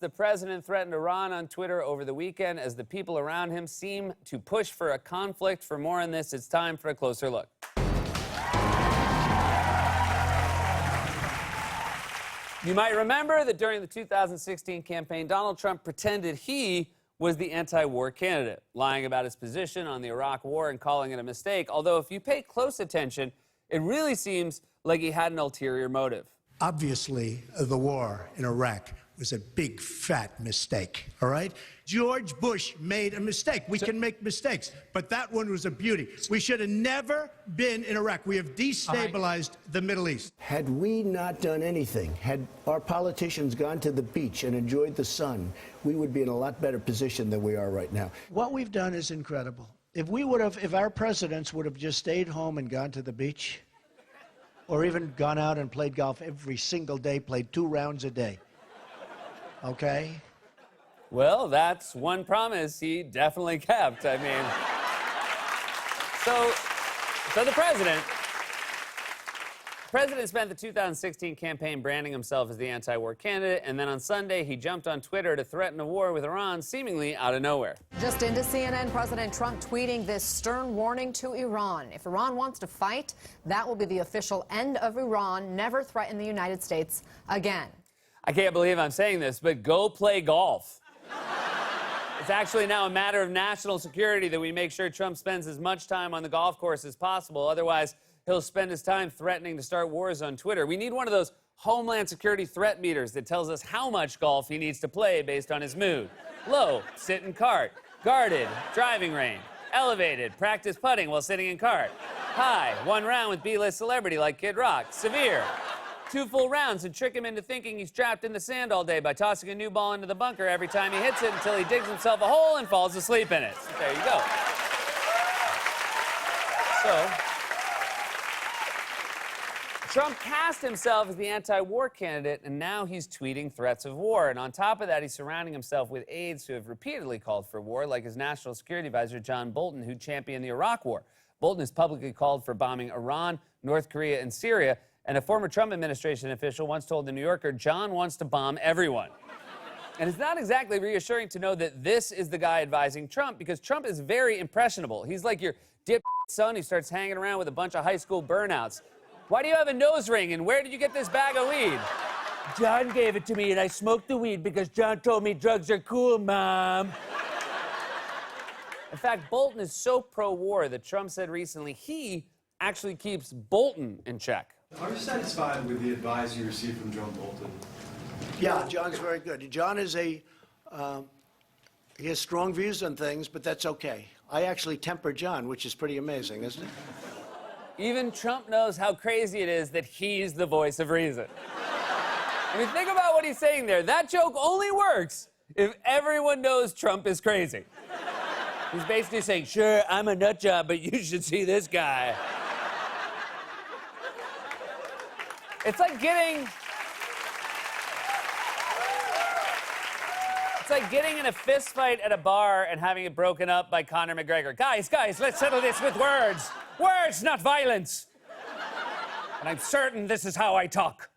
The president threatened Iran on Twitter over the weekend as the people around him seem to push for a conflict. For more on this, it's time for a closer look. You might remember that during the 2016 campaign, Donald Trump pretended he was the anti-war candidate, lying about his position on the Iraq War and calling it a mistake. Although, if you pay close attention, it really seems like he had an ulterior motive. Obviously, the war in Iraq was a big, fat mistake, all right? George Bush made a mistake. We can make mistakes, but that one was a beauty. We should have never been in Iraq. We have destabilized the Middle East. Had we not done anything, had our politicians gone to the beach and enjoyed the sun, we would be in a lot better position than we are right now. What we've done is incredible. If our presidents would have just stayed home and gone to the beach, or even gone out and played golf every single day, played 2 rounds a day, okay? Well, that's one promise he definitely kept. I mean, so the president spent the 2016 campaign branding himself as the anti-war candidate, and then on Sunday, he jumped on Twitter to threaten a war with Iran, seemingly out of nowhere. Just into CNN, President Trump tweeting this stern warning to Iran. If Iran wants to fight, that will be the official end of Iran. Never threaten the United States again. I can't believe I'm saying this, but go play golf. It's actually now a matter of national security that we make sure Trump spends as much time on the golf course as possible. Otherwise, he'll spend his time threatening to start wars on Twitter. We need one of those Homeland Security threat meters that tells us how much golf he needs to play based on his mood. Low, sit in cart. Guarded, driving range. Elevated, practice putting while sitting in cart. High, 1 round with B-list celebrity like Kid Rock. Severe, 2 full rounds and trick him into thinking he's trapped in the sand all day by tossing a new ball into the bunker every time he hits it until he digs himself a hole and falls asleep in it. There you go. So, Trump cast himself as the anti-war candidate, and now he's tweeting threats of war. And on top of that, he's surrounding himself with aides who have repeatedly called for war, like his national security advisor, John Bolton, who championed the Iraq War. Bolton has publicly called for bombing Iran, North Korea, and Syria. And a former Trump administration official once told The New Yorker, John wants to bomb everyone. And it's not exactly reassuring to know that this is the guy advising Trump, because Trump is very impressionable. He's like your dip son who starts hanging around with a bunch of high school burnouts. Why do you have a nose ring, and where did you get this bag of weed? John gave it to me, and I smoked the weed because John told me drugs are cool, Mom. In fact, Bolton is so pro-war that Trump said recently he actually keeps Bolton in check. Are you satisfied with the advice you received from John Bolton? Yeah, John's very good. John is he has strong views on things, but that's okay. I actually temper John, which is pretty amazing, isn't it? Even Trump knows how crazy it is that he's the voice of reason. I mean, think about what he's saying there. That joke only works if everyone knows Trump is crazy. He's basically saying, sure, I'm a nut job, but you should see this guy. It's like getting in a fist fight at a bar and having it broken up by Conor McGregor. Guys, let's settle this with words. Words, not violence. And I'm certain this is how I talk.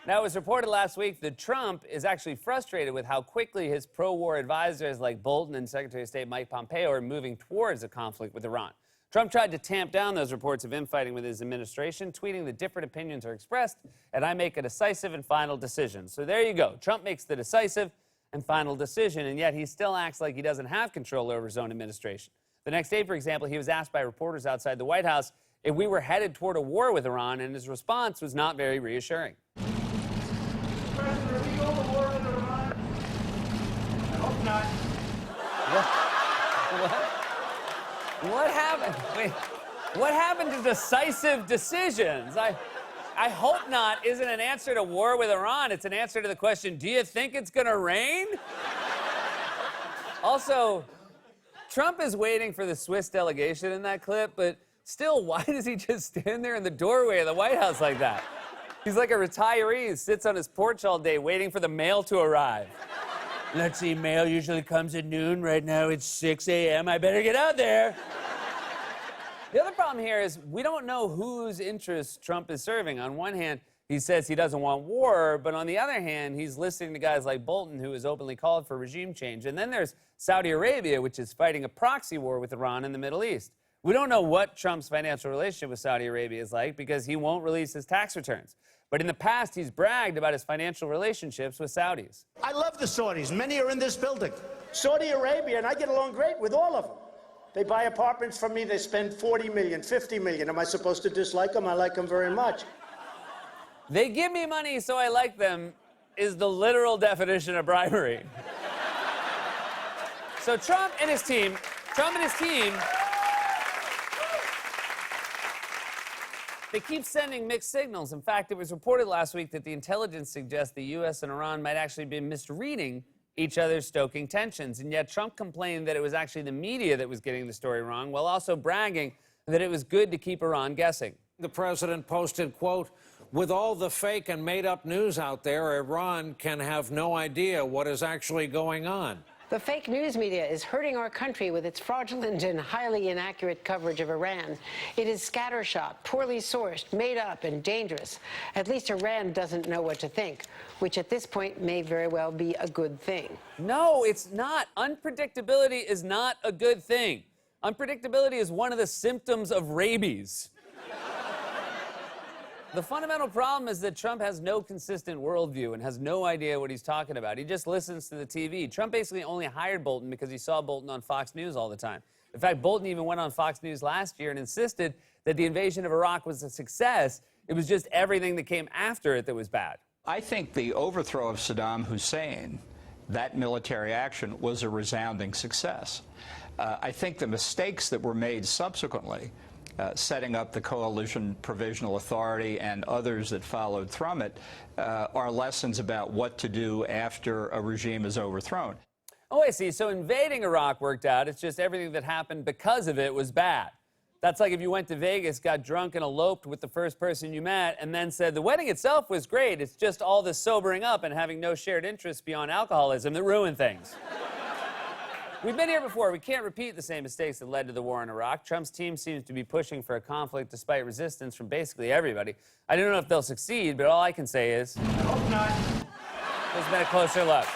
Now, it was reported last week that Trump is actually frustrated with how quickly his pro-war advisors like Bolton and Secretary of State Mike Pompeo are moving towards a conflict with Iran. Trump tried to tamp down those reports of infighting with his administration, tweeting that different opinions are expressed, and I make a decisive and final decision. So there you go. Trump makes the decisive and final decision, and yet he still acts like he doesn't have control over his own administration. The next day, for example, he was asked by reporters outside the White House if we were headed toward a war with Iran, and his response was not very reassuring. Mr. President, are we going to war with Iran? I hope not. What? What happened? Wait, what happened to decisive decisions? I hope not isn't an answer to war with Iran. It's an answer to the question, do you think it's going to rain? Also, Trump is waiting for the Swiss delegation in that clip, but still, why does he just stand there in the doorway of the White House like that? He's like a retiree who sits on his porch all day waiting for the mail to arrive. Let's see, mail usually comes at noon. Right now it's 6 a.m. I better get out there. The other problem here is we don't know whose interests Trump is serving. On one hand, He says he doesn't want war, but on the other hand, he's listening to guys like Bolton, who has openly called for regime change. And then there's Saudi Arabia, which is fighting a proxy war with Iran in the Middle East. We don't know what Trump's financial relationship with Saudi Arabia is like because he won't release his tax returns. But in the past, he's bragged about his financial relationships with Saudis. I love the Saudis. Many are in this building. Saudi Arabia, and I get along great with all of them. They buy apartments from me. They spend $40 million, $50 million. Am I supposed to dislike them? I like them very much. They give me money, so I like them is the literal definition of bribery. So Trump and his team, they keep sending mixed signals. In fact, it was reported last week that the intelligence suggests the U.S. and Iran might actually be misreading each other, stoking tensions. And yet Trump complained that it was actually the media that was getting the story wrong, while also bragging that it was good to keep Iran guessing. The president posted, quote, "With all the fake and made-up news out there, Iran can have no idea what is actually going on." The fake news media is hurting our country with its fraudulent and highly inaccurate coverage of Iran. It is scattershot, poorly sourced, made up, and dangerous. At least Iran doesn't know what to think, which at this point may very well be a good thing. No, it's not. Unpredictability is not a good thing. Unpredictability is one of the symptoms of rabies. The fundamental problem is that Trump has no consistent worldview and has no idea what he's talking about. He just listens to the TV. Trump basically only hired Bolton because he saw Bolton on Fox News all the time. In fact, Bolton even went on Fox News last year and insisted that the invasion of Iraq was a success. It was just everything that came after it that was bad. I think the overthrow of Saddam Hussein, that military action, was a resounding success. I think the mistakes that were made subsequently, setting up the Coalition Provisional Authority and others that followed from it, are lessons about what to do after a regime is overthrown. Oh, I see. So invading Iraq worked out. It's just everything that happened because of it was bad. That's like if you went to Vegas, got drunk and eloped with the first person you met, and then said the wedding itself was great. It's just all this sobering up and having no shared interests beyond alcoholism that ruined things. We've been here before. We can't repeat the same mistakes that led to the war in Iraq. Trump's team seems to be pushing for a conflict despite resistance from basically everybody. I don't know if they'll succeed, but all I can say is, Hope not. this has been a closer look.